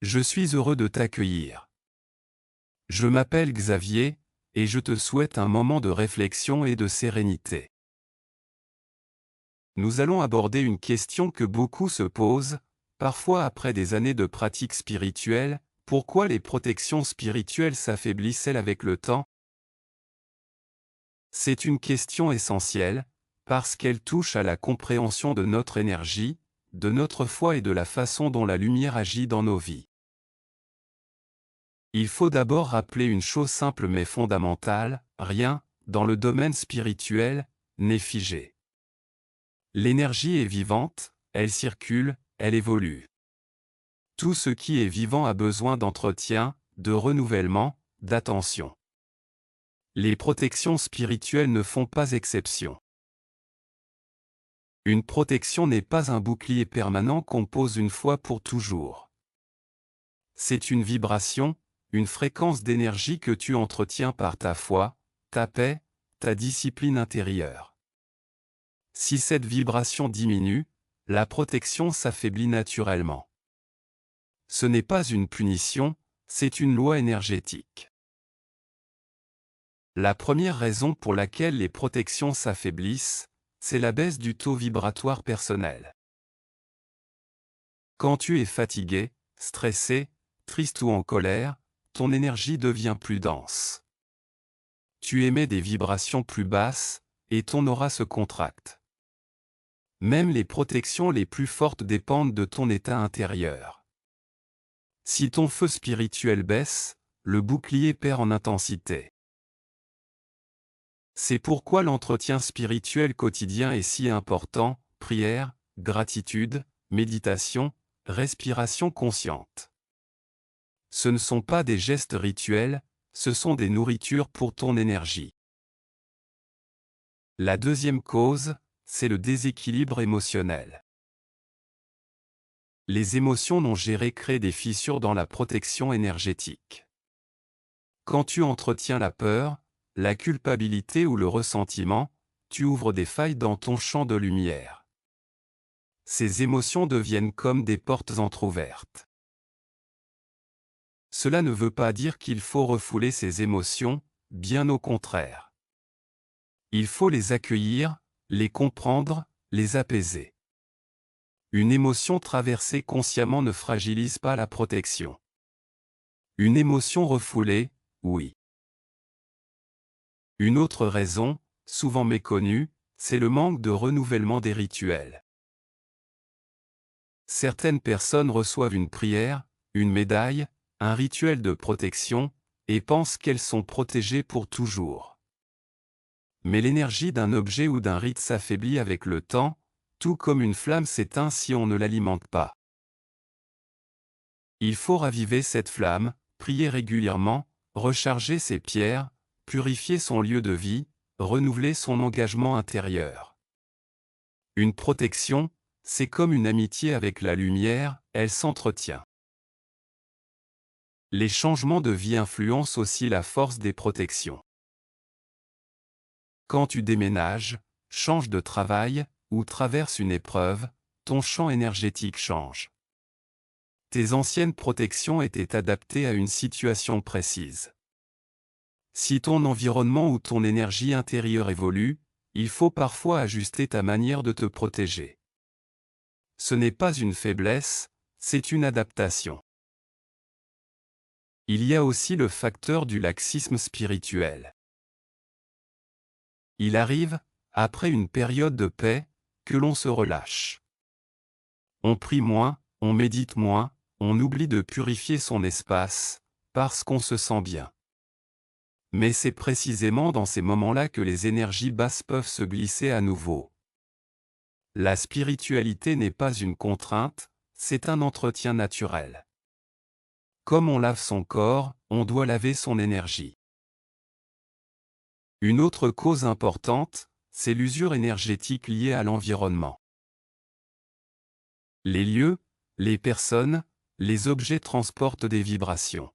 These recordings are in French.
Je suis heureux de t'accueillir. Je m'appelle Xavier, et je te souhaite un moment de réflexion et de sérénité. Nous allons aborder une question que beaucoup se posent, parfois après des années de pratique spirituelle: pourquoi les protections spirituelles s'affaiblissent-elles avec le temps? C'est une question essentielle, parce qu'elle touche à la compréhension de notre énergie, de notre foi et de la façon dont la lumière agit dans nos vies. Il faut d'abord rappeler une chose simple mais fondamentale: rien, dans le domaine spirituel, n'est figé. L'énergie est vivante, elle circule, elle évolue. Tout ce qui est vivant a besoin d'entretien, de renouvellement, d'attention. Les protections spirituelles ne font pas exception. Une protection n'est pas un bouclier permanent qu'on pose une fois pour toujours. C'est une vibration, une fréquence d'énergie que tu entretiens par ta foi, ta paix, ta discipline intérieure. Si cette vibration diminue, la protection s'affaiblit naturellement. Ce n'est pas une punition, c'est une loi énergétique. La première raison pour laquelle les protections s'affaiblissent, c'est la baisse du taux vibratoire personnel. Quand tu es fatigué, stressé, triste ou en colère, ton énergie devient plus dense. Tu émets des vibrations plus basses, et ton aura se contracte. Même les protections les plus fortes dépendent de ton état intérieur. Si ton feu spirituel baisse, le bouclier perd en intensité. C'est pourquoi l'entretien spirituel quotidien est si important: prière, gratitude, méditation, respiration consciente. Ce ne sont pas des gestes rituels, ce sont des nourritures pour ton énergie. La deuxième cause, c'est le déséquilibre émotionnel. Les émotions non gérées créent des fissures dans la protection énergétique. Quand tu entretiens la peur, la culpabilité ou le ressentiment, tu ouvres des failles dans ton champ de lumière. Ces émotions deviennent comme des portes entr'ouvertes. Cela ne veut pas dire qu'il faut refouler ces émotions, bien au contraire. Il faut les accueillir, les comprendre, les apaiser. Une émotion traversée consciemment ne fragilise pas la protection. Une émotion refoulée, oui. Une autre raison, souvent méconnue, c'est le manque de renouvellement des rituels. Certaines personnes reçoivent une prière, une médaille, un rituel de protection, et pensent qu'elles sont protégées pour toujours. Mais l'énergie d'un objet ou d'un rite s'affaiblit avec le temps, tout comme une flamme s'éteint si on ne l'alimente pas. Il faut raviver cette flamme, prier régulièrement, recharger ses pierres, purifier son lieu de vie, renouveler son engagement intérieur. Une protection, c'est comme une amitié avec la lumière, elle s'entretient. Les changements de vie influencent aussi la force des protections. Quand tu déménages, changes de travail, ou traverses une épreuve, ton champ énergétique change. Tes anciennes protections étaient adaptées à une situation précise. Si ton environnement ou ton énergie intérieure évolue, il faut parfois ajuster ta manière de te protéger. Ce n'est pas une faiblesse, c'est une adaptation. Il y a aussi le facteur du laxisme spirituel. Il arrive, après une période de paix, que l'on se relâche. On prie moins, on médite moins, on oublie de purifier son espace, parce qu'on se sent bien. Mais c'est précisément dans ces moments-là que les énergies basses peuvent se glisser à nouveau. La spiritualité n'est pas une contrainte, c'est un entretien naturel. Comme on lave son corps, on doit laver son énergie. Une autre cause importante, c'est l'usure énergétique liée à l'environnement. Les lieux, les personnes, les objets transportent des vibrations.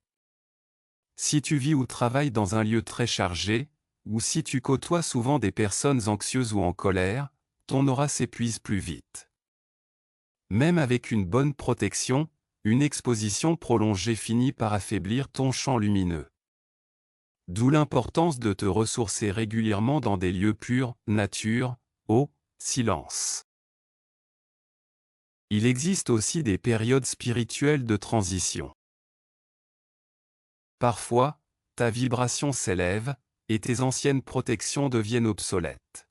Si tu vis ou travailles dans un lieu très chargé, ou si tu côtoies souvent des personnes anxieuses ou en colère, ton aura s'épuise plus vite. Même avec une bonne protection, une exposition prolongée finit par affaiblir ton champ lumineux. D'où l'importance de te ressourcer régulièrement dans des lieux purs, nature, eau, silence. Il existe aussi des périodes spirituelles de transition. Parfois, ta vibration s'élève, et tes anciennes protections deviennent obsolètes.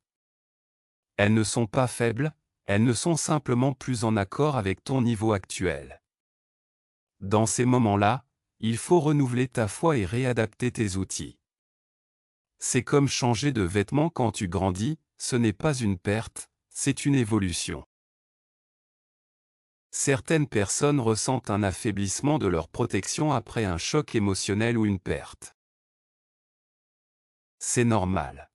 Elles ne sont pas faibles, elles ne sont simplement plus en accord avec ton niveau actuel. Dans ces moments-là, il faut renouveler ta foi et réadapter tes outils. C'est comme changer de vêtements quand tu grandis, ce n'est pas une perte, c'est une évolution. Certaines personnes ressentent un affaiblissement de leur protection après un choc émotionnel ou une perte. C'est normal.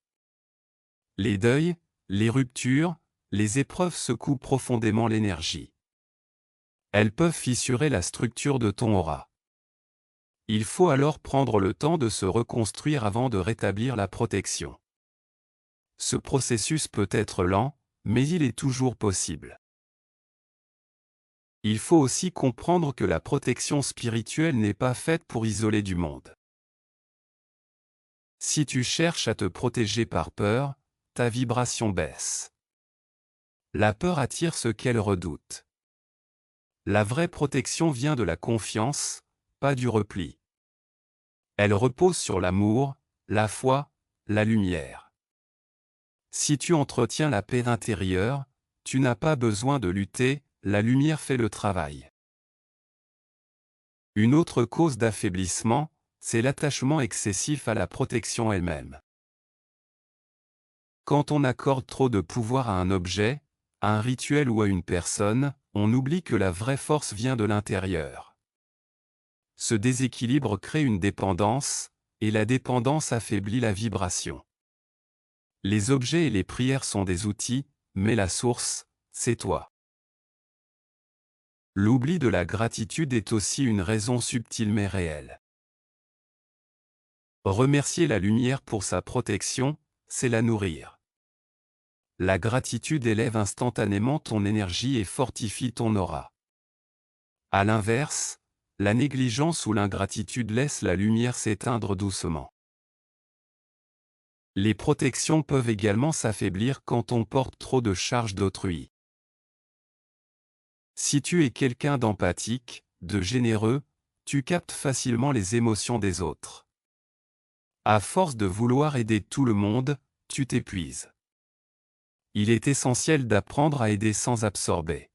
Les deuils, les ruptures, les épreuves secouent profondément l'énergie. Elles peuvent fissurer la structure de ton aura. Il faut alors prendre le temps de se reconstruire avant de rétablir la protection. Ce processus peut être lent, mais il est toujours possible. Il faut aussi comprendre que la protection spirituelle n'est pas faite pour isoler du monde. Si tu cherches à te protéger par peur, ta vibration baisse. La peur attire ce qu'elle redoute. La vraie protection vient de la confiance, pas du repli. Elle repose sur l'amour, la foi, la lumière. Si tu entretiens la paix intérieure, tu n'as pas besoin de lutter, la lumière fait le travail. Une autre cause d'affaiblissement, c'est l'attachement excessif à la protection elle-même. Quand on accorde trop de pouvoir à un objet, à un rituel ou à une personne, on oublie que la vraie force vient de l'intérieur. Ce déséquilibre crée une dépendance, et la dépendance affaiblit la vibration. Les objets et les prières sont des outils, mais la source, c'est toi. L'oubli de la gratitude est aussi une raison subtile mais réelle. Remercier la lumière pour sa protection, c'est la nourrir. La gratitude élève instantanément ton énergie et fortifie ton aura. À l'inverse, la négligence ou l'ingratitude laisse la lumière s'éteindre doucement. Les protections peuvent également s'affaiblir quand on porte trop de charge d'autrui. Si tu es quelqu'un d'empathique, de généreux, tu captes facilement les émotions des autres. À force de vouloir aider tout le monde, tu t'épuises. Il est essentiel d'apprendre à aider sans absorber.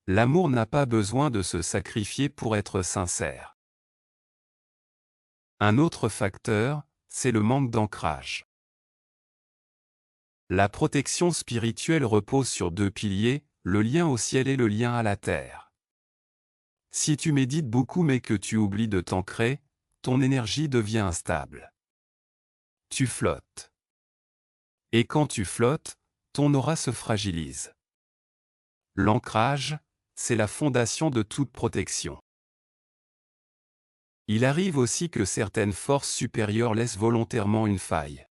L'amour n'a pas besoin de se sacrifier pour être sincère. Un autre facteur, c'est le manque d'ancrage. La protection spirituelle repose sur deux piliers, le lien au ciel et le lien à la terre. Si tu médites beaucoup mais que tu oublies de t'ancrer, ton énergie devient instable. Tu flottes. Et quand tu flottes, ton aura se fragilise. L'ancrage, c'est la fondation de toute protection. Il arrive aussi que certaines forces supérieures laissent volontairement une faille.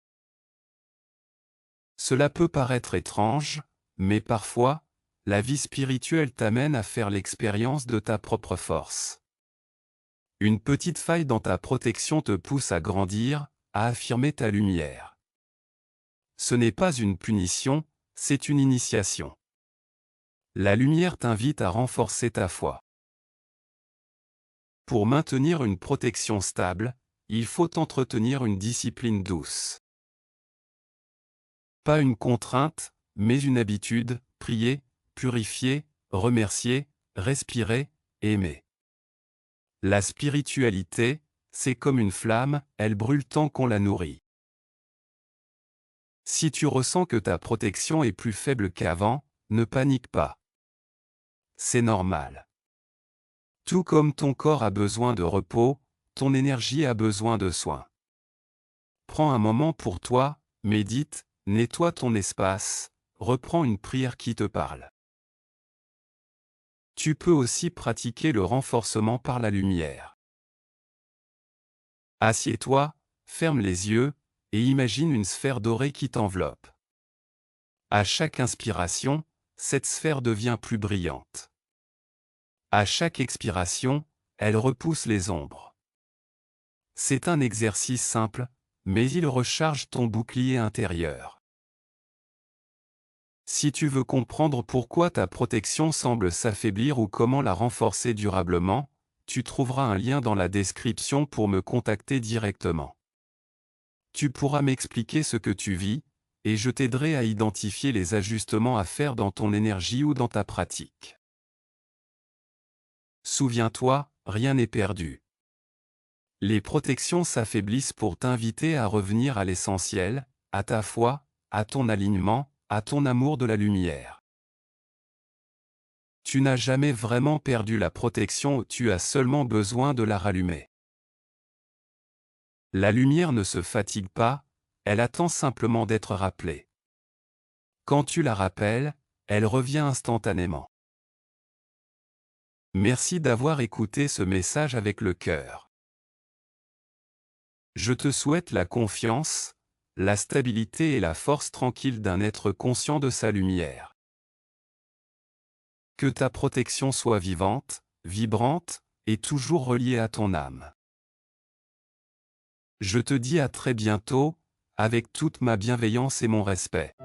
Cela peut paraître étrange, mais parfois, la vie spirituelle t'amène à faire l'expérience de ta propre force. Une petite faille dans ta protection te pousse à grandir, à affirmer ta lumière. Ce n'est pas une punition, c'est une initiation. La lumière t'invite à renforcer ta foi. Pour maintenir une protection stable, il faut entretenir une discipline douce. Pas une contrainte, mais une habitude, prier, purifier, remercier, respirer, aimer. La spiritualité, c'est comme une flamme, elle brûle tant qu'on la nourrit. Si tu ressens que ta protection est plus faible qu'avant, ne panique pas. C'est normal. Tout comme ton corps a besoin de repos, ton énergie a besoin de soins. Prends un moment pour toi, médite, nettoie ton espace, reprends une prière qui te parle. Tu peux aussi pratiquer le renforcement par la lumière. Assieds-toi, ferme les yeux, et imagine une sphère dorée qui t'enveloppe. À chaque inspiration, cette sphère devient plus brillante. À chaque expiration, elle repousse les ombres. C'est un exercice simple, mais il recharge ton bouclier intérieur. Si tu veux comprendre pourquoi ta protection semble s'affaiblir ou comment la renforcer durablement, tu trouveras un lien dans la description pour me contacter directement. Tu pourras m'expliquer ce que tu vis, et je t'aiderai à identifier les ajustements à faire dans ton énergie ou dans ta pratique. Souviens-toi, rien n'est perdu. Les protections s'affaiblissent pour t'inviter à revenir à l'essentiel, à ta foi, à ton alignement, à ton amour de la lumière. Tu n'as jamais vraiment perdu la protection, tu as seulement besoin de la rallumer. La lumière ne se fatigue pas, elle attend simplement d'être rappelée. Quand tu la rappelles, elle revient instantanément. Merci d'avoir écouté ce message avec le cœur. Je te souhaite la confiance, la stabilité et la force tranquille d'un être conscient de sa lumière. Que ta protection soit vivante, vibrante, et toujours reliée à ton âme. Je te dis à très bientôt, avec toute ma bienveillance et mon respect.